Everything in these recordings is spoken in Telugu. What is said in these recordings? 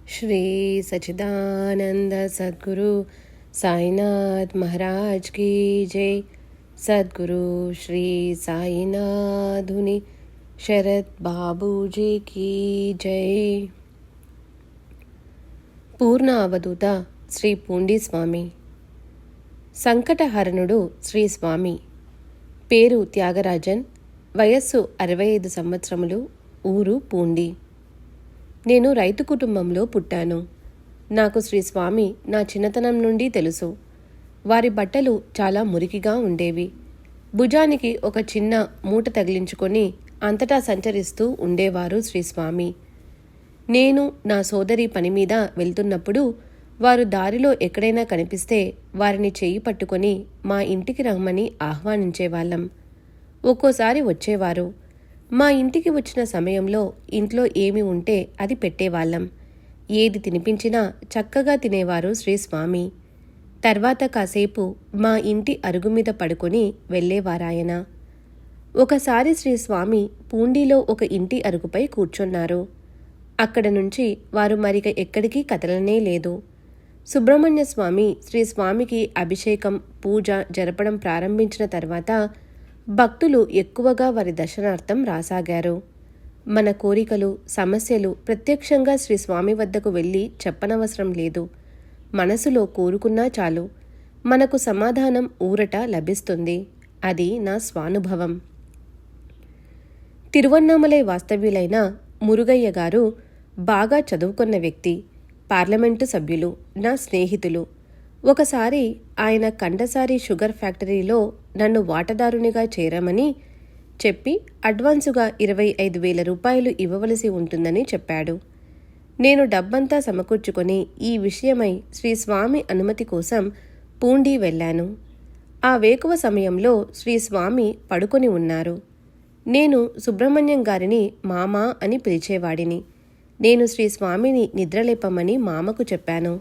श्री सच्चिदानंद सद्गुरु साईनाथ महाराज की जय। सद्गुरु श्री साईनाथुनि शरद बाबूजी की जय। పూర్ణ అవధూత శ్రీ పూండి స్వామి. సంకటహరణుడు శ్రీ స్వామి. పేరు త్యాగరాజన్. వయస్సు 65 సంవత్సరములు. ఊరు పూండి. నేను రైతు కుటుంబంలో పుట్టాను. నాకు శ్రీ స్వామి నా చిన్నతనం నుండి తెలుసు. వారి బట్టలు చాలా మురికిగా ఉండేవి. భుజానికి ఒక చిన్న మూట తగిలించుకొని అంతటా సంచరిస్తూ ఉండేవారు శ్రీ స్వామి. నేను నా సోదరి పని మీద వెళ్తున్నప్పుడు వారు దారిలో ఎక్కడైనా కనిపిస్తే వారిని చెయ్యి పట్టుకొని మా ఇంటికి రమ్మని ఆహ్వానించేవాళ్ళం. ఒక్కోసారి వచ్చేవారు. మా ఇంటికి వచ్చిన సమయంలో ఇంట్లో ఏమి ఉంటే అది పెట్టేవాళ్ళం. ఏది తినిపించినా చక్కగా తినేవారు శ్రీ స్వామి. తర్వాత కాసేపు మా ఇంటి అరుగు మీద పడుకొని వెళ్ళేవారాయన. ఒకసారి శ్రీ స్వామి పూండిలో ఒక ఇంటి అరుగుపై కూర్చున్నారు. అక్కడ నుంచి వారు మరిక ఎక్కడికి కదలనే లేదు. సుబ్రహ్మణ్య స్వామి శ్రీ స్వామికి అభిషేకం పూజ జరపడం ప్రారంభించిన తర్వాత భక్తులు ఎక్కువగా వారి దర్శనార్థం రాసాగారు. మన కోరికలు సమస్యలు ప్రత్యక్షంగా శ్రీ స్వామి వద్దకు వెళ్ళి చెప్పనవసరం లేదు. మనసులో కోరుకున్నా చాలు, మనకు సమాధానం ఊరట లభిస్తుంది. అది నా స్వానుభవం. తిరువన్నామలై వాస్తవ్యులైన మురుగయ్య గారు బాగా చదువుకున్న వ్యక్తి. పార్లమెంటు సభ్యులు, నా స్నేహితులు. ఒకసారి ఆయన కండసారి షుగర్ ఫ్యాక్టరీలో నన్ను వాటాదారునిగా చేరమని చెప్పి అడ్వాన్సుగా 25,000 రూపాయలు ఇవ్వవలసి ఉంటుందని చెప్పాడు. నేను డబ్బంతా సమకూర్చుకొని ఈ విషయమై శ్రీ స్వామి అనుమతి కోసం పూండి వెళ్ళాను. ఆ వేకువ సమయంలో శ్రీ స్వామి పడుకొని ఉన్నారు. నేను సుబ్రహ్మణ్యం గారిని మామా అని పిలిచేవాడిని. నేను శ్రీ స్వామిని నిద్రలేపమని మామకు చెప్పాను.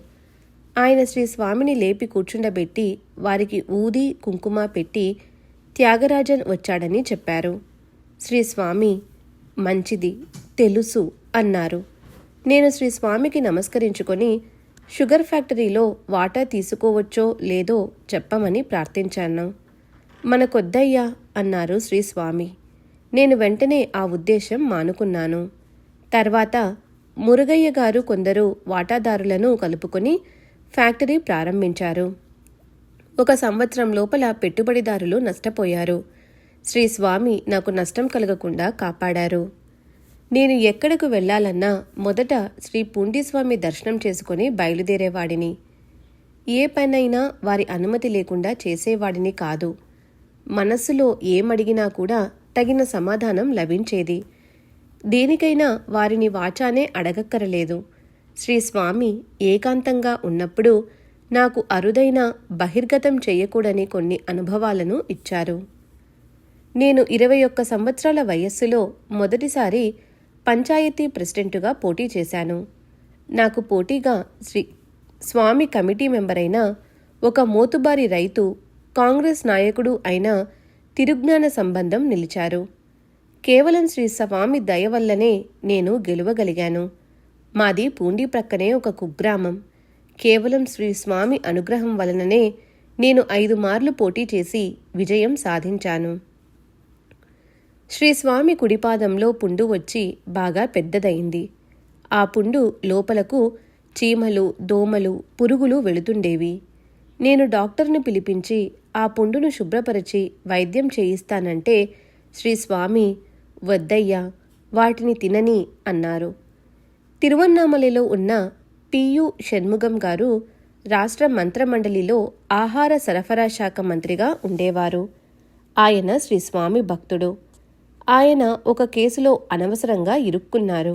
ఆయన శ్రీ స్వామిని లేపి కూర్చుండబెట్టి వారికి ఊది కుంకుమ పెట్టి త్యాగరాజన్ వచ్చాడని చెప్పారు. శ్రీ స్వామి మంచిది తెలుసు అన్నారు. నేను శ్రీ స్వామికి నమస్కరించుకొని షుగర్ ఫ్యాక్టరీలో వాటా తీసుకోవచ్చో లేదో చెప్పమని ప్రార్థించాను. మనకొద్దయ్యా అన్నారు శ్రీ స్వామి. నేను వెంటనే ఆ ఉద్దేశం మానుకున్నాను. తర్వాత మురుగయ్య గారు కొందరు వాటాదారులను కలుపుకొని ఫ్యాక్టరీ ప్రారంభించారు. 1 సంవత్సరం లోపల పెట్టుబడిదారులు నష్టపోయారు. శ్రీ స్వామి నాకు నష్టం కలగకుండా కాపాడారు. నేను ఎక్కడకు వెళ్లాలన్నా మొదట శ్రీ పూండీస్వామి దర్శనం చేసుకుని బయలుదేరేవాడిని. ఏ పనైనా వారి అనుమతి లేకుండా చేసేవాడిని కాదు. మనస్సులో ఏమడిగినా కూడా తగిన సమాధానం లభించేది. దేనికైనా వారిని వాచానే అడగక్కరలేదు. శ్రీ స్వామి ఏకాంతంగా ఉన్నప్పుడు నాకు అరుదైన బహిర్గతం చేయకూడని కొన్ని అనుభవాలను ఇచ్చారు. నేను 21 సంవత్సరాల వయస్సులో మొదటిసారి పంచాయతీ ప్రెసిడెంటుగా పోటీ చేశాను. నాకు పోటీగా శ్రీ స్వామి కమిటీ మెంబరైన ఒక మోతుబారి రైతు, కాంగ్రెస్ నాయకుడు అయిన తిరుజ్ఞాన సంబంధం నిలిచారు. కేవలం శ్రీ స్వామి దయ వల్లనే నేను గెలవగలిగాను. మాది పూండి ప్రక్కనే ఒక కుగ్రామం. కేవలం శ్రీ స్వామి అనుగ్రహం వలననే నేను 5 మార్లు పోటీ చేసి విజయం సాధించాను. శ్రీ స్వామి కుడిపాదంలో పుండు వచ్చి బాగా పెద్దదయింది. ఆ పుండు లోపలకు చీమలు, దోమలు, పురుగులు వెళుతుండేవి. నేను డాక్టర్ను పిలిపించి ఆ పుండును శుభ్రపరిచి వైద్యం చేయిస్తానంటే శ్రీ స్వామి వద్దయ్యా వాటిని తినని అన్నారు. తిరువన్నామలలో ఉన్న పియు షణ్ముగం గారు రాష్ట్ర మంత్రమండలిలో ఆహార సరఫరా శాఖ మంత్రిగా ఉండేవారు. ఆయన శ్రీ స్వామి భక్తుడు. ఆయన ఒక కేసులో అనవసరంగా ఇరుక్కున్నారు.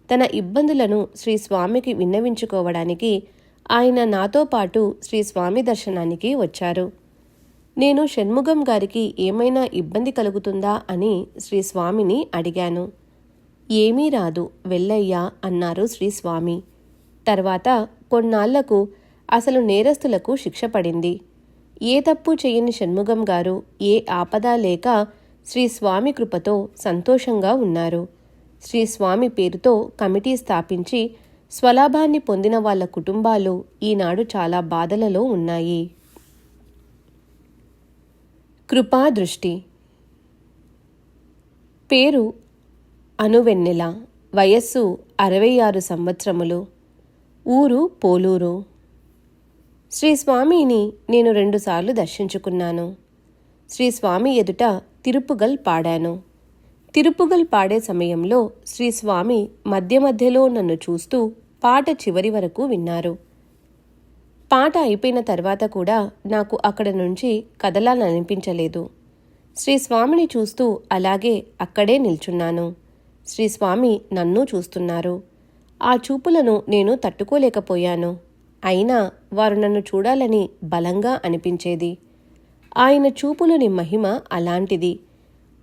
తన ఇబ్బందులను శ్రీ స్వామికి విన్నవించుకోవడానికి ఆయన నాతో పాటు శ్రీ స్వామి దర్శనానికి వచ్చారు. నేను షణ్ముగం గారికి ఏమైనా ఇబ్బంది కలుగుతుందా అని శ్రీ స్వామిని అడిగాను. ఏమీ రాదు వెళ్ళయ్యా అన్నారు శ్రీ స్వామి. తర్వాత కొన్నాళ్లకు అసలు నేరస్తులకు శిక్ష పడింది. ఏ తప్పు చేయని షణ్ముగం గారు ఏ ఆపద లేక శ్రీ స్వామి కృపతో సంతోషంగా ఉన్నారు. శ్రీ స్వామి పేరుతో కమిటీ స్థాపించి స్వలాభాన్ని పొందిన వాళ్ళ కుటుంబాలు ఈనాడు చాలా బాధలలో ఉన్నాయి. కృపాదృష్టి. పేరు అనువెన్నెల. వయస్సు 66 సంవత్సరములు. ఊరు పోలూరు. శ్రీ స్వామిని నేను 2 సార్లు దర్శించుకున్నాను. శ్రీ స్వామి ఎదుట తిరుపుగల్ పాడాను. తిరుపుగల్ పాడే సమయంలో శ్రీ స్వామి మధ్య మధ్యలో నన్ను చూస్తూ పాట చివరి వరకు విన్నారు. పాట అయిపోయిన తర్వాత కూడా నాకు అక్కడ నుంచి కదలాలనిపించలేదు. శ్రీ స్వామిని చూస్తూ అలాగే అక్కడే నిల్చున్నాను. శ్రీ స్వామి నన్ను చూస్తున్నారు. ఆ చూపులను నేను తట్టుకోలేకపోయాను. అయినా వారు నన్ను చూడాలని బలంగా అనిపించేది. ఆయన చూపులోని మహిమ అలాంటిది.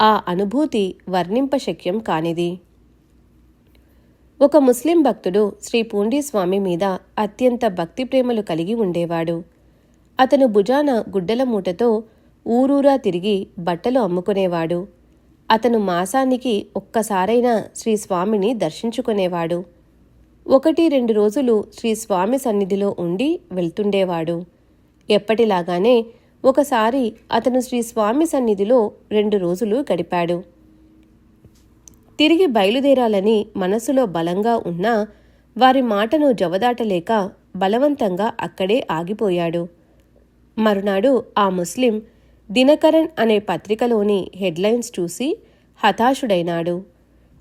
ఆ అనుభూతి వర్ణింపశక్యం కానిది. ఒక ముస్లిం భక్తుడు శ్రీ పూండి స్వామి మీద అత్యంత భక్తి ప్రేమలు కలిగి ఉండేవాడు. అతను భుజాన గుడ్డల మూటతో ఊరూరా తిరిగి బట్టలు అమ్ముకునేవాడు. అతను మాసానికి ఒక్కసారైనా శ్రీ స్వామిని దర్శించుకునేవాడు. 1-2 రోజులు శ్రీ స్వామి సన్నిధిలో ఉండి వెళ్తుండేవాడు. ఎప్పటిలాగానే ఒకసారి అతను శ్రీ స్వామి సన్నిధిలో 2 రోజులు గడిపాడు. తిరిగి బయలుదేరాలని మనసులో బలంగా ఉన్నా వారి మాటను జవదాటలేక బలవంతంగా అక్కడే ఆగిపోయాడు. మరునాడు ఆ ముస్లిం దినకరన్ అనే పత్రికలోని హెడ్లైన్స్ చూసి హతాశుడైనాడు.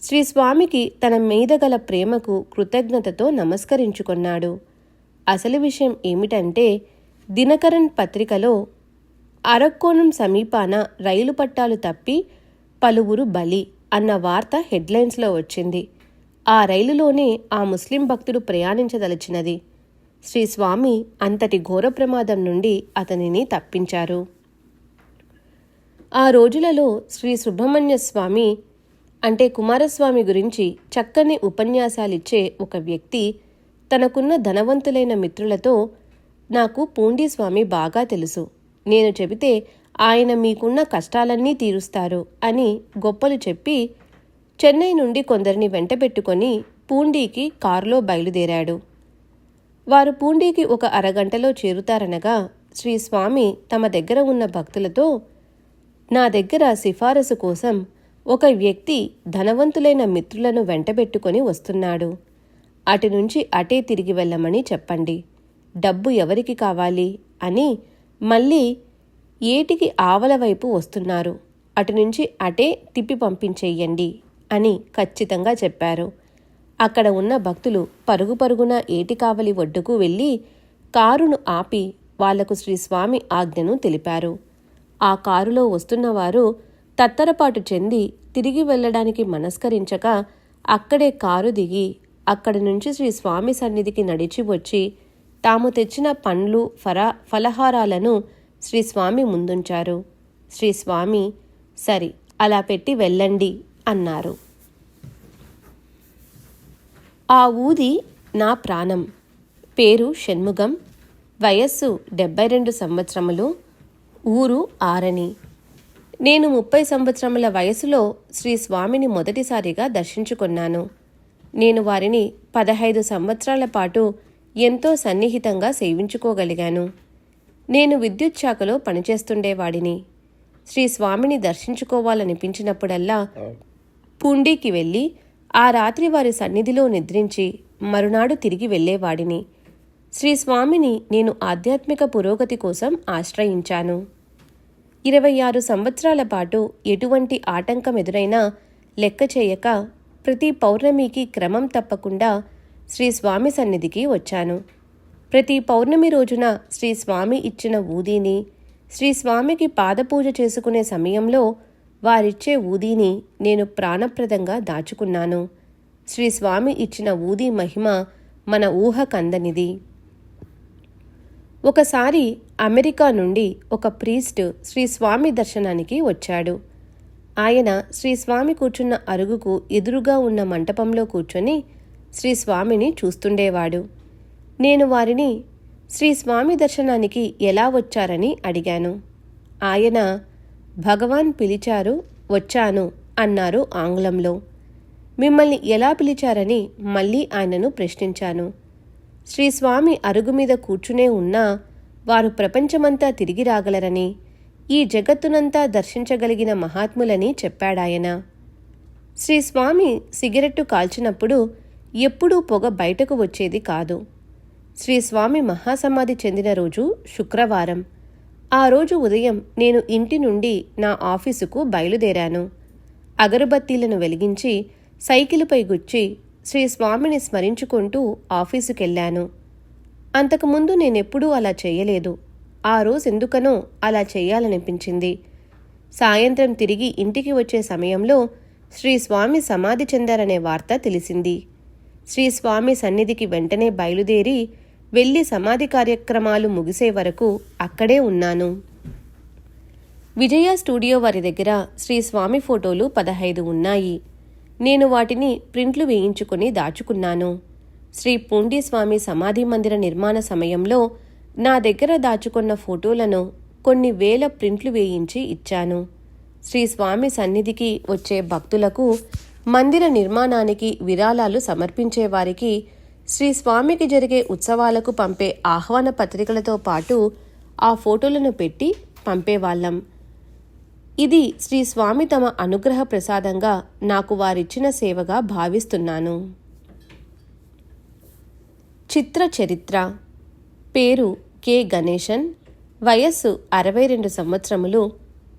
శ్రీ స్వామికి తన మీద గల ప్రేమకు కృతజ్ఞతతో నమస్కరించుకున్నాడు. అసలు విషయం ఏమిటంటే, దినకరన్ పత్రికలో అరక్కోణం సమీపాన రైలు పట్టాలు తప్పి పలువురు బలి అన్న వార్త హెడ్లైన్స్లో వచ్చింది. ఆ రైలులోనే ఆ ముస్లిం భక్తుడు ప్రయాణించదలిచినది. శ్రీ స్వామి అంతటి ఘోర ప్రమాదం నుండి అతనిని తప్పించారు. ఆ రోజులలో శ్రీ సుబ్రహ్మణ్య స్వామి అంటే కుమారస్వామి గురించి చక్కని ఉపన్యాసాలిచ్చే ఒక వ్యక్తి తనకున్న ధనవంతులైన మిత్రులతో, నాకు పూండి స్వామి బాగా తెలుసు, నేను చెబితే ఆయన మీకున్న కష్టాలన్నీ తీరుస్తారు అని గొప్పలు చెప్పి చెన్నై నుండి కొందరిని వెంటబెట్టుకొని పూండీకి కారులో బయలుదేరాడు. వారు పూండీకి ఒక అరగంటలో చేరుతారనగా శ్రీ స్వామి తమ దగ్గర ఉన్న భక్తులతో, నా దగ్గర సిఫారసు కోసం ఒక వ్యక్తి ధనవంతులైన మిత్రులను వెంటబెట్టుకొని వస్తున్నాడు. అటు నుంచి అటే తిరిగి వెళ్ళమని చెప్పండి. డబ్బు ఎవరికి కావాలి అని మళ్ళీ ఏటికి ఆవల వైపు వస్తున్నారు, అటు నుంచి అటే తిప్పి పంపించేయండి అని ఖచ్చితంగా చెప్పారు. అక్కడ ఉన్న భక్తులు పరుగు పరుగున ఏటి కావలి ఒడ్డుకు వెళ్ళి కారును ఆపి వాళ్లకు శ్రీస్వామి ఆజ్ఞను తెలిపారు. ఆ కారులో వస్తున్నవారు తత్తరపాటు చెంది తిరిగి వెళ్లడానికి మనస్కరించక అక్కడే కారు దిగి అక్కడి నుంచి శ్రీ స్వామి సన్నిధికి నడిచి వచ్చి తాము తెచ్చిన పండ్లు ఫలహారాలను శ్రీస్వామి ముందుంచారు. శ్రీస్వామి సరి అలా పెట్టి వెళ్ళండి అన్నారు. ఆ ఊది నా ప్రాణం. పేరు షణ్ముగం. వయస్సు 72 సంవత్సరములు. ఊరు ఆరణి. నేను 30 సంవత్సరముల వయసులో శ్రీ స్వామిని మొదటిసారిగా దర్శించుకున్నాను. నేను వారిని 15 సంవత్సరాల పాటు ఎంతో సన్నిహితంగా సేవించుకోగలిగాను. నేను విద్యుత్ శాఖలో పనిచేస్తుండేవాడిని. శ్రీ స్వామిని దర్శించుకోవాలనిపించినప్పుడల్లా పూండీకి వెళ్ళి ఆ రాత్రి వారి సన్నిధిలో నిద్రించి మరునాడు తిరిగి వెళ్ళేవాడిని. శ్రీ స్వామిని నేను ఆధ్యాత్మిక పురోగతి కోసం ఆశ్రయించాను. 26 సంవత్సరాల పాటు ఎటువంటి ఆటంకం ఎదురైనా లెక్క చేయక ప్రతి పౌర్ణమికి క్రమం తప్పకుండా శ్రీ స్వామి సన్నిధికి వచ్చాను. ప్రతి పౌర్ణమి రోజున శ్రీ స్వామి ఇచ్చిన ఊదీని, శ్రీ స్వామికి పాదపూజ చేసుకునే సమయంలో వారిచ్చే ఊదీని నేను ప్రాణప్రదంగా దాచుకున్నాను. శ్రీ స్వామి ఇచ్చిన ఊదీ మహిమ మన ఊహ కందనిది. ఒకసారి అమెరికా నుండి ఒక ప్రీస్ట్ శ్రీ స్వామి దర్శనానికి వచ్చాడు. ఆయన శ్రీ స్వామి కూర్చున్న అరుగుకు ఎదురుగా ఉన్న మంటపంలో కూర్చొని శ్రీ స్వామిని చూస్తుండేవాడు. నేను వారిని శ్రీ స్వామి దర్శనానికి ఎలా వచ్చారని అడిగాను. ఆయన భగవాన్ పిలిచారు, వచ్చాను అన్నారు ఆంగ్లంలో. మిమ్మల్ని ఎలా పిలిచారని మళ్ళీ ఆయనను ప్రశ్నించాను. శ్రీస్వామి అరుగు మీద కూర్చునే ఉన్నా వారు ప్రపంచమంతా తిరిగి రాగలరని, ఈ జగత్తునంతా దర్శించగలిగిన మహాత్ములని చెప్పాడాయన. శ్రీస్వామి సిగరెట్టు కాల్చినప్పుడు ఎప్పుడూ పొగ బయటకు వచ్చేది కాదు. శ్రీస్వామి మహాసమాధి చెందిన రోజు శుక్రవారం. ఆ రోజు ఉదయం నేను ఇంటి నుండి నా ఆఫీసుకు బయలుదేరాను. అగరుబత్తీలను వెలిగించి సైకిలుపై గుచ్చి శ్రీస్వామిని స్మరించుకుంటూ ఆఫీసుకెళ్లాను. అంతకుముందు నేనెప్పుడూ అలా చేయలేదు. ఆ రోజెందుకనో అలా చెయ్యాలనిపించింది. సాయంత్రం తిరిగి ఇంటికి వచ్చే సమయంలో శ్రీస్వామి సమాధి చెందారనే వార్త తెలిసింది. శ్రీస్వామి సన్నిధికి వెంటనే బయలుదేరి వెళ్లి సమాధి కార్యక్రమాలు ముగిసే వరకు అక్కడే ఉన్నాను. విజయ స్టూడియో వారి దగ్గర శ్రీస్వామి ఫోటోలు 15 ఉన్నాయి. నేను వాటిని ప్రింట్లు వేయించుకుని దాచుకున్నాను. శ్రీ పూండీస్వామి సమాధి మందిర నిర్మాణ సమయంలో నా దగ్గర దాచుకున్న ఫోటోలను కొన్ని వేల ప్రింట్లు వేయించి ఇచ్చాను. శ్రీస్వామి సన్నిధికి వచ్చే భక్తులకు, మందిర నిర్మాణానికి విరాళాలు సమర్పించేవారికి, శ్రీస్వామికి జరిగే ఉత్సవాలకు పంపే ఆహ్వాన పత్రికలతో పాటు ఆ ఫోటోలను పెట్టి పంపేవాళ్లం. ఇది శ్రీస్వామి తమ అనుగ్రహ ప్రసాదంగా నాకు వారిచ్చిన సేవగా భావిస్తున్నాను. చిత్ర చరిత్ర. పేరు కె. గణేశన్. వయస్సు 62 సంవత్సరములు.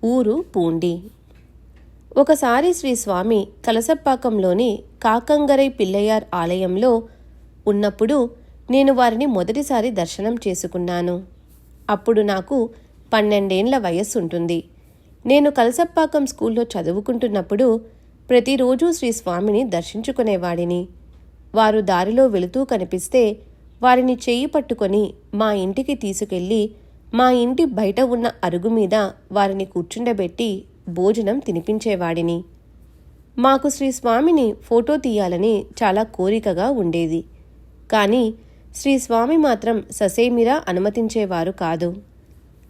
ఊరు పూండి. ఒకసారి శ్రీస్వామి కలసప్పాకంలోని కాకంగరై పిల్లయార్ ఆలయంలో ఉన్నప్పుడు నేను వారిని మొదటిసారి దర్శనం చేసుకున్నాను. అప్పుడు నాకు 12 ఏళ్ల వయస్సుంటుంది. నేను కలసప్పాకం స్కూల్లో చదువుకుంటున్నప్పుడు ప్రతిరోజూ శ్రీస్వామిని దర్శించుకునేవాడిని. వారు దారిలో వెళుతూ కనిపిస్తే వారిని చెయ్యి పట్టుకొని మా ఇంటికి తీసుకెళ్లి మా ఇంటి బయట ఉన్న అరుగు మీద వారిని కూర్చుండబెట్టి భోజనం తినిపించేవాడిని. మాకు శ్రీస్వామిని ఫోటో తీయాలని చాలా కోరికగా ఉండేది. కానీ శ్రీస్వామి మాత్రం ససేమిరా అనుమతించేవారు కాదు.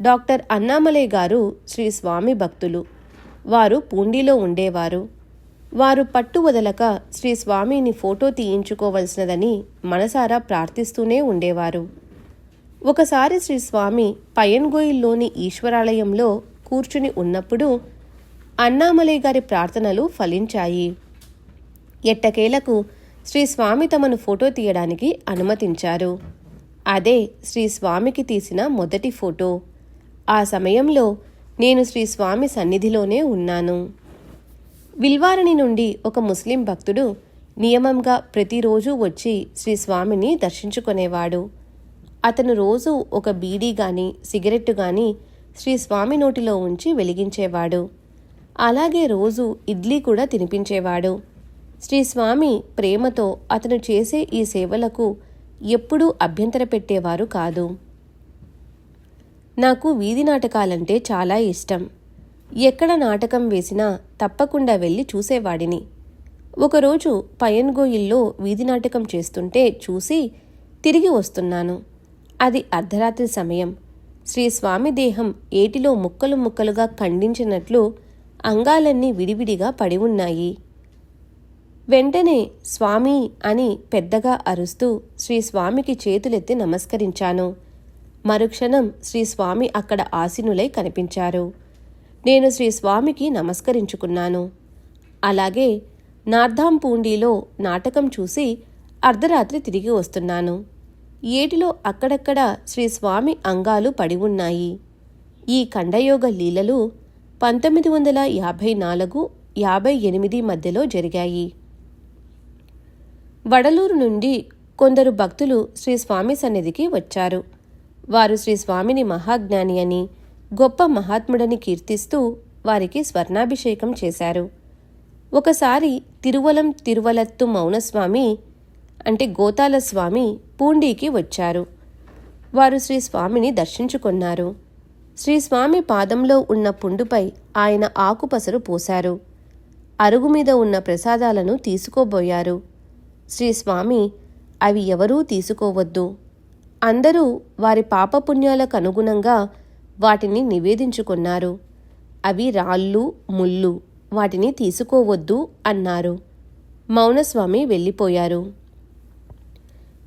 డాక్టర్ అన్నామలై గారు శ్రీస్వామి భక్తులు. వారు పూండిలో ఉండేవారు. వారు పట్టు వదలక శ్రీస్వామిని ఫోటో తీయించుకోవలసినదని మనసారా ప్రార్థిస్తూనే ఉండేవారు. ఒకసారి శ్రీస్వామి పయన్గోయిల్లోని ఈశ్వరాలయంలో కూర్చుని ఉన్నప్పుడు అన్నామలై గారి ప్రార్థనలు ఫలించాయి. ఎట్టకేలకు శ్రీస్వామి తమను ఫోటో తీయడానికి అనుమతించారు. అదే శ్రీస్వామికి తీసిన మొదటి ఫోటో. ఆ సమయంలో నేను శ్రీస్వామి సన్నిధిలోనే ఉన్నాను. విల్వారణి నుండి ఒక ముస్లిం భక్తుడు నియమంగా ప్రతిరోజు వచ్చి శ్రీస్వామిని దర్శించుకునేవాడు. అతను రోజు ఒక బీడీ గాని సిగరెట్టు గాని శ్రీస్వామి నోటిలో ఉంచి వెలిగించేవాడు. అలాగే రోజు ఇడ్లీ కూడా తినిపించేవాడు. శ్రీస్వామి ప్రేమతో అతను చేసే ఈ సేవలకు ఎప్పుడూ అభ్యంతర పెట్టేవారు కాదు. నాకు వీధి నాటకాలంటే చాలా ఇష్టం. ఎక్కడ నాటకం వేసినా తప్పకుండా వెళ్ళి చూసేవాడిని. ఒకరోజు పయన్గోయిల్లో వీధి నాటకం చేస్తుంటే చూసి తిరిగి వస్తున్నాను. అది అర్ధరాత్రి సమయం. శ్రీస్వామి దేహం ఏటిలో ముక్కలు ముక్కలుగా ఖండించినట్లు అంగాలన్నీ విడివిడిగా పడి ఉన్నాయి. వెంటనే స్వామి అని పెద్దగా అరుస్తూ శ్రీస్వామికి చేతులెత్తి నమస్కరించాను. మరుక్షణం శ్రీస్వామి అక్కడ ఆసీనులై కనిపించారు. నేను శ్రీస్వామికి నమస్కరించుకున్నాను. అలాగే నార్ధాంపూండిలో నాటకం చూసి అర్ధరాత్రి తిరిగి వస్తున్నాను. ఏటిలో అక్కడక్కడ శ్రీస్వామి అంగాలు పడి ఉన్నాయి. ఈ ఖండయోగ లీలలు 1954-58 మధ్యలో జరిగాయి. వడలూరు నుండి కొందరు భక్తులు శ్రీస్వామి సన్నిధికి వచ్చారు. వారు శ్రీస్వామిని మహాజ్ఞాని అని, గొప్ప మహాత్ముడని కీర్తిస్తూ వారికి స్వర్ణాభిషేకం చేశారు. ఒకసారి తిరువలత్తు మౌనస్వామి అంటే గోతాలస్వామి పూండీకి వచ్చారు. వారు శ్రీస్వామిని దర్శించుకున్నారు. శ్రీస్వామి పాదంలో ఉన్న పుండుపై ఆయన ఆకుపసరు పోశారు. అరుగు మీద ఉన్న ప్రసాదాలను తీసుకోబోయారు. శ్రీస్వామి, అవి ఎవరూ తీసుకోవద్దు. అందరూ వారి పాపపుణ్యాలకు అనుగుణంగా వాటిని నివేదించుకున్నారు. అవి రాళ్ళు, ముళ్ళు, వాటిని తీసుకోవద్దు అన్నారు. మౌనస్వామి వెళ్ళిపోయారు.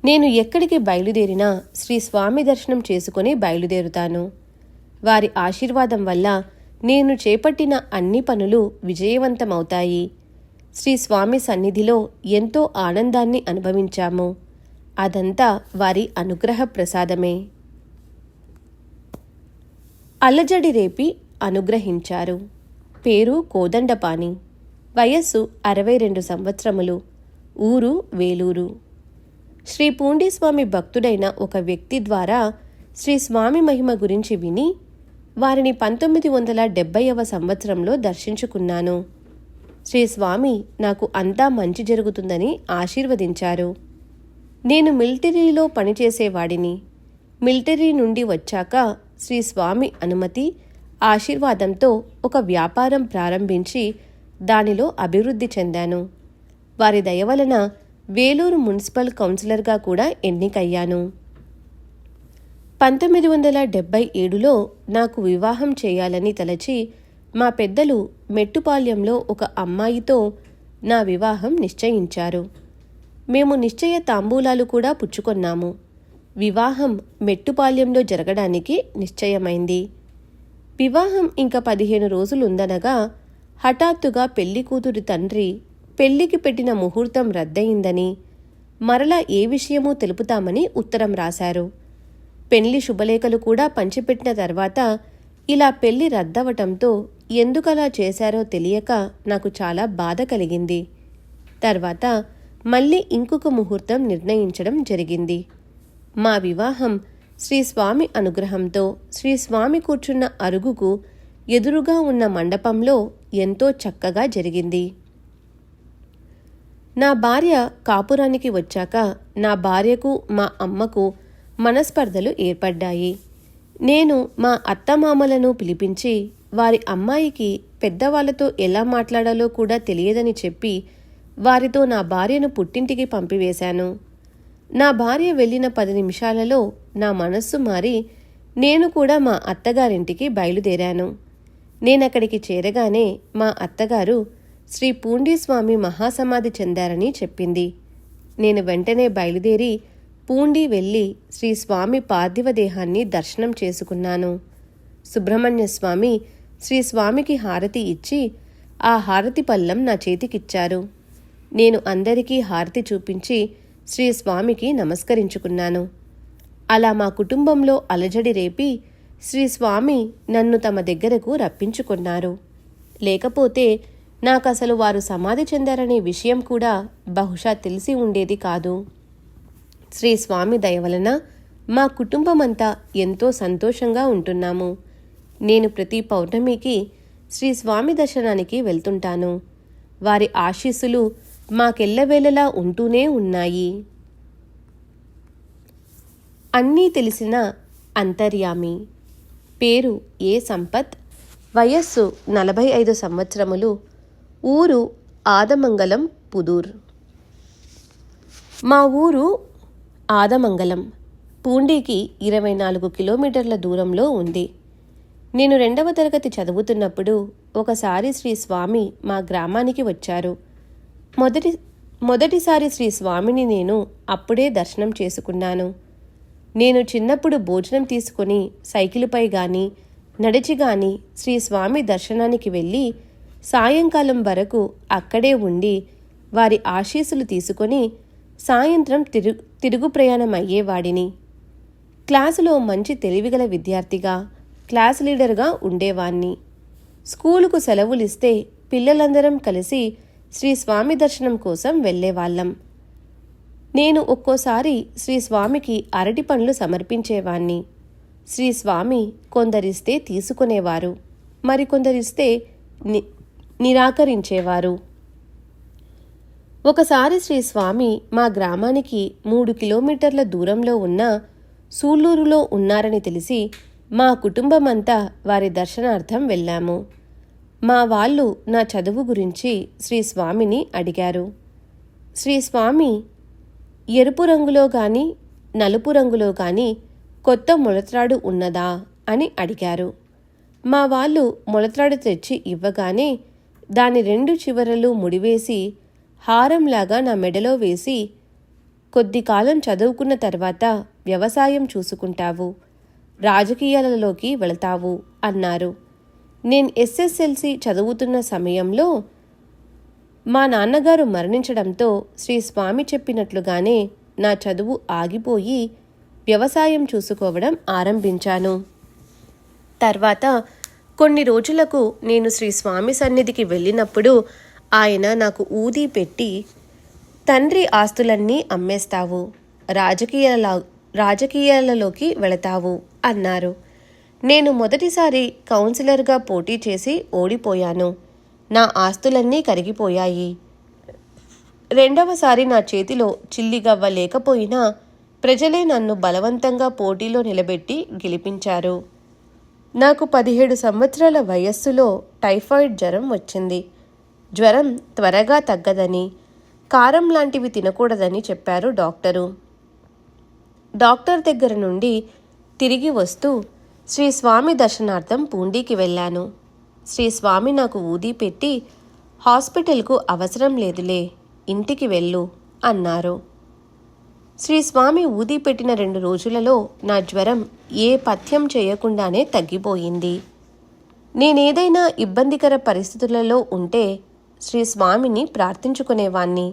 నేను ఎక్కడికి బయలుదేరినా శ్రీ స్వామి దర్శనం చేసుకుని బయలుదేరుతాను. వారి ఆశీర్వాదం వల్ల నేను చేపట్టిన అన్ని పనులు విజయవంతమవుతాయి. శ్రీ స్వామి సన్నిధిలో ఎంతో ఆనందాన్ని అనుభవించాము. అదంతా వారి అనుగ్రహ ప్రసాదమే. అల్లజడి రేపి అనుగ్రహించారు. పేరు కోదండపాణి. వయస్సు 62 సంవత్సరములు. ఊరు వేలూరు. శ్రీ పూండీస్వామి భక్తుడైన ఒక వ్యక్తి ద్వారా శ్రీ స్వామి మహిమ గురించి విని వారిని 1970వ సంవత్సరంలో దర్శించుకున్నాను. శ్రీ స్వామి నాకు అంతా మంచి జరుగుతుందని ఆశీర్వదించారు. నేను మిలిటరీలో పనిచేసేవాడిని. మిలిటరీ నుండి వచ్చాక శ్రీ స్వామి అనుమతి, ఆశీర్వాదంతో ఒక వ్యాపారం ప్రారంభించి దానిలో అభివృద్ధి చెందాను. వారి దయ వలన వేలూరు మున్సిపల్ కౌన్సిలర్గా కూడా ఎన్నికయ్యాను. 1977లో నాకు వివాహం చేయాలని తలచి మా పెద్దలు మెట్టుపాళ్యంలో ఒక అమ్మాయితో నా వివాహం నిశ్చయించారు. మేము నిశ్చయ తాంబూలాలు కూడా పుచ్చుకొన్నాము. వివాహం మెట్టుపాళ్యంలో జరగడానికి నిశ్చయమైంది. వివాహం ఇంకా 15 రోజులుందనగా హఠాత్తుగా పెళ్లి కూతురి తండ్రి పెళ్లికి పెట్టిన ముహూర్తం రద్దయిందని, మరలా ఏ విషయమూ తెలుపుతామని ఉత్తరం రాశారు. పెళ్లి శుభలేఖలు కూడా పంచిపెట్టిన తర్వాత ఇలా పెళ్లి రద్దవటంతో ఎందుకలా చేశారో తెలియక నాకు చాలా బాధ కలిగింది. తర్వాత మళ్ళీ ఇంకొక ముహూర్తం నిర్ణయించడం జరిగింది. మా వివాహం శ్రీ స్వామి అనుగ్రహంతో శ్రీ స్వామి కూర్చున్న అరుగుకు ఎదురుగా ఉన్న మండపంలో ఎంతో చక్కగా జరిగింది. నా భార్య కాపురానికి వచ్చాక నా భార్యకు మా అమ్మకు మనస్పర్ధలు ఏర్పడ్డాయి. నేను మా అత్తమామలను పిలిపించి వారి అమ్మాయికి పెద్దవాళ్లతో ఎలా మాట్లాడాలో కూడా తెలియదని చెప్పి వారితో నా భార్యను పుట్టింటికి పంపివేశాను. నా భార్య వెళ్ళిన 10 నిమిషాలలో నా మనస్సు మారి నేను కూడా మా అత్తగారింటికి బయలుదేరాను. నేనక్కడికి చేరగానే మా అత్తగారు శ్రీ పూండీస్వామి మహాసమాధి చెందారని చెప్పింది. నేను వెంటనే బయలుదేరి పూండి వెళ్ళి శ్రీ స్వామి పార్థివ దేహాన్ని దర్శనం చేసుకున్నాను. సుబ్రహ్మణ్య స్వామి శ్రీ స్వామికి హారతి ఇచ్చి ఆ హారతి పళ్ళం నా చేతికిచ్చారు. నేను అందరికీ హారతి చూపించి శ్రీ స్వామికి నమస్కరించుకున్నాను. అలా మా కుటుంబంలో అలజడి రేపి శ్రీ స్వామి నన్ను తమ దగ్గరకు రప్పించుకున్నారు. లేకపోతే నాకసలు వారు సమాధి చెందారనే విషయం కూడా బహుశా తెలిసి ఉండేది కాదు. శ్రీ స్వామి దయ వలన మా కుటుంబమంతా ఎంతో సంతోషంగా ఉంటున్నాము. నేను ప్రతి పౌర్ణమికి శ్రీ స్వామి దర్శనానికి వెళ్తుంటాను. వారి ఆశీస్సులు మాకెల్లవేళలా ఉంటూనే ఉన్నాయి. అన్నీ తెలిసిన అంతర్యామి. పేరు ఏ సంపత్. వయస్సు 45 సంవత్సరములు. ఊరు ఆదమంగళం, పుదూర్. మా ఊరు ఆదమంగళం పూండికి 24 కిలోమీటర్ల దూరంలో ఉంది. నేను 2వ తరగతి చదువుతున్నప్పుడు ఒకసారి శ్రీ స్వామి మా గ్రామానికి వచ్చారు. మొదటిసారి శ్రీ స్వామిని నేను అప్పుడే దర్శనం చేసుకున్నాను. నేను చిన్నప్పుడు భోజనం తీసుకుని సైకిలుపై గాని నడిచి గాని శ్రీ స్వామి దర్శనానికి వెళ్ళి సాయంకాలం వరకు అక్కడే ఉండి వారి ఆశీస్సులు తీసుకొని సాయంత్రం తిరుగు ప్రయాణం అయ్యేవాడిని. క్లాసులో మంచి తెలివిగల విద్యార్థిగా, క్లాస్ లీడర్గా ఉండేవాణ్ణి. స్కూలుకు సెలవులిస్తే పిల్లలందరం కలిసి శ్రీ స్వామి దర్శనం కోసం వెళ్ళేవాళ్ళం. నేను ఒక్కోసారి శ్రీ స్వామికి అరటి పండ్లు సమర్పించేవాణ్ణి. శ్రీ స్వామి కొందరిస్తే తీసుకునేవారు, మరికొందరిస్తే నిరాకరించేవారు. ఒకసారి శ్రీ స్వామి మా గ్రామానికి 3 కిలోమీటర్ల దూరంలో ఉన్న సూళ్లూరులో ఉన్నారని తెలిసి మా కుటుంబమంతా వారి దర్శనార్థం వెళ్ళాము. మా వాళ్ళు నా చదువు గురించి శ్రీ స్వామిని అడిగారు. శ్రీ స్వామి ఎరుపు రంగులో గాని నలుపు రంగులో గాని కొత్త మొలత్రాడు ఉన్నదా అని అడిగారు. మా వాళ్ళు మొలత్రాడు తెచ్చి ఇవ్వగానే దాని 2 చివరలు ముడివేసి హారంలాగా నా మెడలో వేసి, కొద్ది కాలం చదువుకున్న తర్వాత వ్యవసాయం చూసుకుంటావు, రాజకీయాలలోకి వెళతావు అన్నారు. నేను SSLC చదువుతున్న సమయంలో మా నాన్నగారు మరణించడంతో శ్రీ స్వామి చెప్పినట్లుగానే నా చదువు ఆగిపోయి వ్యవసాయం చూసుకోవడం ఆరంభించాను. తర్వాత కొన్ని రోజులకు నేను శ్రీ స్వామి సన్నిధికి వెళ్ళినప్పుడు ఆయన నాకు ఊది పెట్టి, తండ్రి ఆస్తులన్నీ అమ్మేస్తావు, రాజకీయాలలోకి వెళతావు అన్నారు. నేను మొదటిసారి కౌన్సిలర్గా పోటీ చేసి ఓడిపోయాను. నా ఆస్తులన్నీ కరిగిపోయాయి. రెండవసారి నా చేతిలో చిల్లిగవ్వ లేకపోయినా ప్రజలే నన్ను బలవంతంగా పోటీలో నిలబెట్టి గెలిపించారు. నాకు 17 సంవత్సరాల వయస్సులో టైఫాయిడ్ జ్వరం వచ్చింది. జ్వరం త్వరగా తగ్గదని, కారం లాంటివి తినకూడదని చెప్పారు డాక్టరు. డాక్టర్ దగ్గర నుండి తిరిగి వస్తూ శ్రీ స్వామి దర్శనార్థం పూండీకి వెళ్ళాను. శ్రీ స్వామి నాకు ఊది పెట్టి, హాస్పిటల్కు అవసరం లేదులే, ఇంటికి వెళ్ళు అన్నారు. శ్రీ స్వామి ఊది పెట్టిన 2 రోజులలో నా జ్వరం ఏ పథ్యం చేయకుండానే తగ్గిపోయింది. నేనేదైనా ఇబ్బందికర పరిస్థితులలో ఉంటే శ్రీ స్వామిని ప్రార్థించుకునేవాణ్ణి.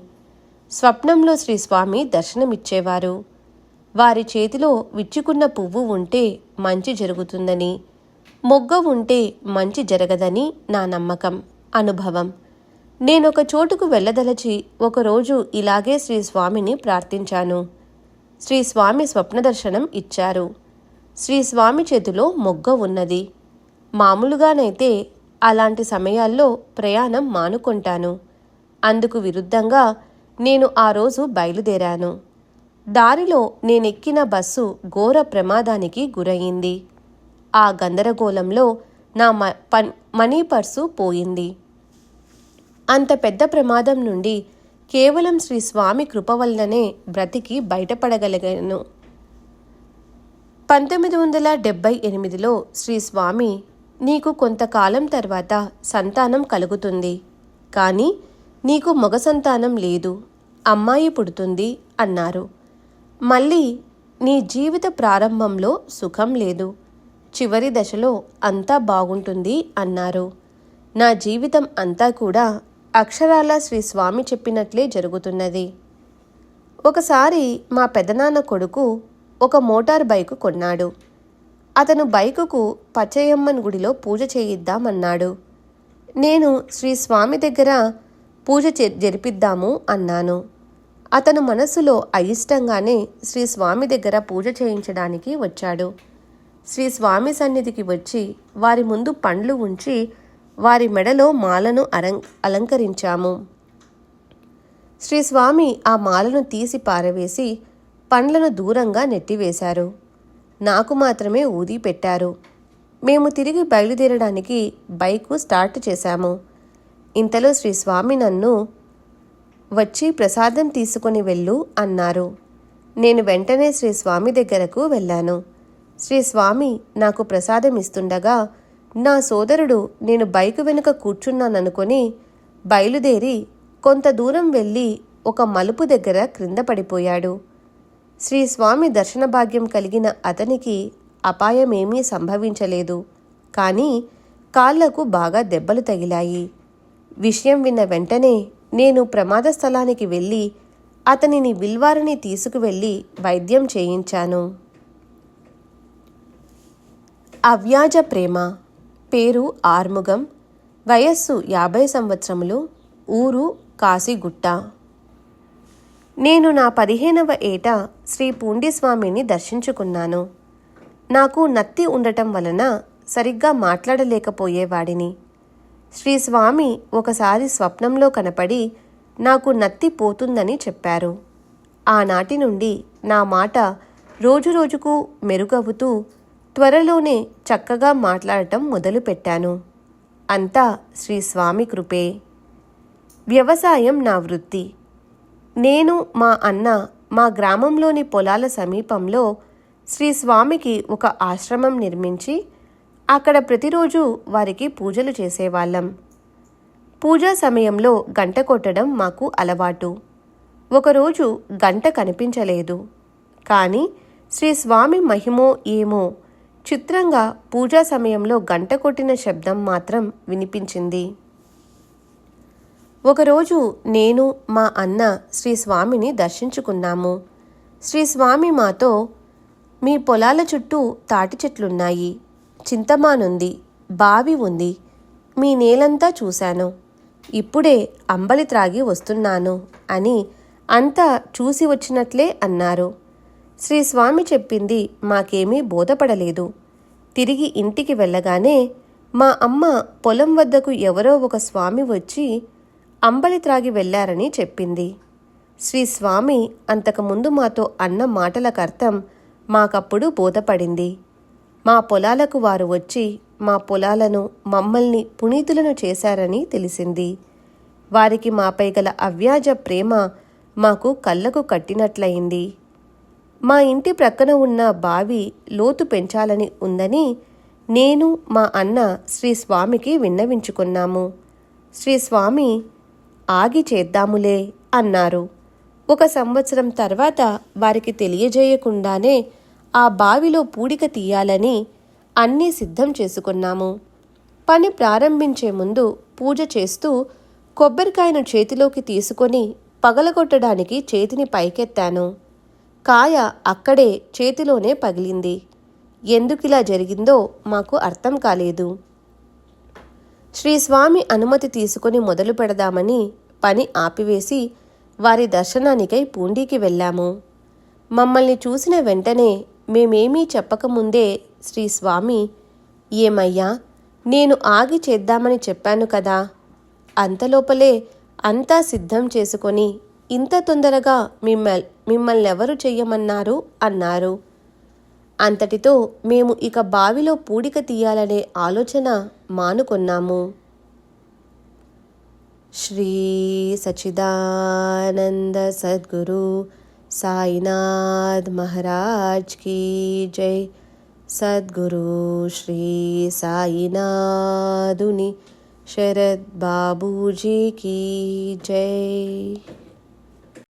స్వప్నంలో శ్రీ స్వామి దర్శనమిచ్చేవారు. వారి చేతిలో విచ్చుకున్న పువ్వు ఉంటే మంచి జరుగుతుందని, మొగ్గ ఉంటే మంచి జరగదని నా నమ్మకం, అనుభవం. నేనొక చోటుకు వెళ్ళదలచి ఒకరోజు ఇలాగే శ్రీ స్వామిని ప్రార్థించాను. శ్రీ స్వామి స్వప్న దర్శనం ఇచ్చారు. శ్రీ స్వామి చేతిలో మొగ్గ ఉన్నది. మామూలుగానైతే అలాంటి సమయాల్లో ప్రయాణం మానుకుంటాను. అందుకు విరుద్ధంగా నేను ఆ రోజు బయలుదేరాను. దారిలో నేనెక్కిన బస్సు ఘోర ప్రమాదానికి గురయింది. ఆ గందరగోళంలో నా మనీ పర్సు పోయింది. అంత పెద్ద ప్రమాదం నుండి కేవలం శ్రీ స్వామి కృప వల్లనే బ్రతికి బయటపడగలిగాను. 1978లో శ్రీ స్వామి, నీకు కొంతకాలం తర్వాత సంతానం కలుగుతుంది, కానీ నీకు మగ సంతానం లేదు, అమ్మాయి పుడుతుంది అన్నారు. మళ్ళీ నీ జీవిత ప్రారంభంలో సుఖం లేదు, చివరి దశలో అంతా బాగుంటుంది అన్నారు. నా జీవితం అంతా కూడా అక్షరాల శ్రీ స్వామి చెప్పినట్లే జరుగుతున్నది. ఒకసారి మా పెదనాన్న కొడుకు ఒక మోటార్ బైకు కొన్నాడు. అతను బైకుకు పచ్చయమ్మన్ గుడిలో పూజ చేయిద్దామన్నాడు. నేను శ్రీ స్వామి దగ్గర పూజ జరిపిద్దాము అన్నాను. అతను మనసులో అయిష్టంగానే శ్రీ స్వామి దగ్గర పూజ చేయించడానికి వచ్చాడు. శ్రీ స్వామి సన్నిధికి వచ్చి వారి ముందు పండ్లు ఉంచి వారి మెడలో మాలను అలంకరించాము. శ్రీ స్వామి ఆ మాలను తీసి పారవేసి పండ్లను దూరంగా నెట్టివేశారు. నాకు మాత్రమే ఊది పెట్టారు. మేము తిరిగి బయలుదేరడానికి బైకు స్టార్ట్ చేశాము. ఇంతలో శ్రీ స్వామి నన్ను వచ్చి ప్రసాదం తీసుకొని వెళ్ళు అన్నారు. నేను వెంటనే శ్రీ స్వామి దగ్గరకు వెళ్ళాను. శ్రీ స్వామి నాకు ప్రసాదం ఇస్తుండగా నా సోదరుడు నేను బైకు వెనుక కూర్చున్నాననుకొని బయలుదేరి కొంత దూరం వెళ్ళి ఒక మలుపు దగ్గర క్రింద పడిపోయాడు. శ్రీ స్వామి దర్శన భాగ్యం కలిగిన అతనికి అపాయమేమీ సంభవించలేదు, కానీ కాళ్లకు బాగా దెబ్బలు తగిలాయి. విషయం విన్న వెంటనే నేను ప్రమాద స్థలానికి వెళ్ళి అతనిని విల్వారిని తీసుకువెళ్ళి వైద్యం చేయించాను. అవ్యాజ ప్రేమ. పేరు ఆర్ముగం. వయస్సు 50 సంవత్సరములు. ఊరు కాశీగుట్ట. నేను నా 15వ ఏట శ్రీ పూండిస్వామిని దర్శించుకున్నాను. నాకు నత్తి ఉండటం వలన సరిగ్గా మాట్లాడలేకపోయేవాడిని. శ్రీ స్వామి ఒకసారి స్వప్నంలో కనపడి నాకు నత్తి పోతుందని చెప్పారు. ఆనాటి నుండి నా మాట రోజురోజుకు మెరుగవుతూ త్వరలోనే చక్కగా మాట్లాడటం మొదలుపెట్టాను. అంతా శ్రీ స్వామి కృపే. వ్యవసాయం నా వృత్తి. నేను మా అన్న మా గ్రామంలోని పొలాల సమీపంలో శ్రీ స్వామికి ఒక ఆశ్రమం నిర్మించి అక్కడ ప్రతిరోజు వారికి పూజలు చేసేవాళ్ళం. పూజా సమయంలో గంట కొట్టడం మాకు అలవాటు. ఒకరోజు గంట కనిపించలేదు. కానీ శ్రీ స్వామి మహిమో ఏమో చిత్రంగా పూజా సమయంలో గంట కొట్టిన శబ్దం మాత్రం వినిపించింది. ఒకరోజు నేను మా అన్న శ్రీ స్వామిని దర్శించుకున్నాము. శ్రీ స్వామి మాతో, మీ పొలాల చుట్టూ తాటి చెట్లున్నాయి, చింతమానుంది, బావి ఉంది, మీ నేలంతా చూశాను, ఇప్పుడే అంబలి త్రాగి వస్తున్నాను అని అంతా చూసి వచ్చినట్లే అన్నారు. శ్రీ స్వామి చెప్పింది మాకేమీ బోధపడలేదు. తిరిగి ఇంటికి వెళ్ళగానే మా అమ్మ పొలం వద్దకు ఎవరో ఒక స్వామి వచ్చి అంబలి త్రాగి వెళ్ళారని చెప్పింది. శ్రీ స్వామి అంతకుముందు మాతో అన్న మాటలకు అర్థం మాకప్పుడు బోధపడింది. మా పొలాలకు వారు వచ్చి మా పొలాలను, మమ్మల్ని పునీతులను చేశారని తెలిసింది. వారికి మాపై గల అవ్యాజ ప్రేమ మాకు కళ్ళకు కట్టినట్లయింది. మా ఇంటి ప్రక్కన ఉన్న బావి లోతు పెంచాలని ఉందని నేను మా అన్న శ్రీ స్వామికి విన్నవించుకున్నాము. శ్రీ స్వామి ఆగి చేద్దాములే అన్నారు. 1 సంవత్సరం తర్వాత వారికి తెలియజేయకుండానే ఆ బావిలో పూడిక తీయాలని అన్నీ సిద్ధం చేసుకున్నాము. పని ప్రారంభించే ముందు పూజ చేస్తూ కొబ్బరికాయను చేతిలోకి తీసుకొని పగలగొట్టడానికి చేతిని పైకెత్తాను. కాయ అక్కడే చేతిలోనే పగిలింది. ఎందుకిలా జరిగిందో మాకు అర్థం కాలేదు. శ్రీస్వామి అనుమతి తీసుకుని మొదలు పెడదామని పని ఆపివేసి వారి దర్శనానికై పూండీకి వెళ్ళాము. మమ్మల్ని చూసిన వెంటనే మేమేమీ చెప్పకముందే శ్రీస్వామి, ఏమయ్యా, నేను ఆగి చేద్దామని చెప్పాను కదా, అంతలోపలే అంతా సిద్ధం చేసుకొని ఇంత తొందరగా మిమ్మల్నెవరు చెయ్యమన్నారు అన్నారు. అంతటితో మేము ఇక బావిలో పూడిక తీయాలనే ఆలోచన మానుకొన్నాము. శ్రీ సచ్చిదానంద సద్గురు సాయినాథ్ మహారాజ్ కీ జై. సద్గురు శ్రీ సాయినాథుని శరద్ బాబూజీ కీ జై.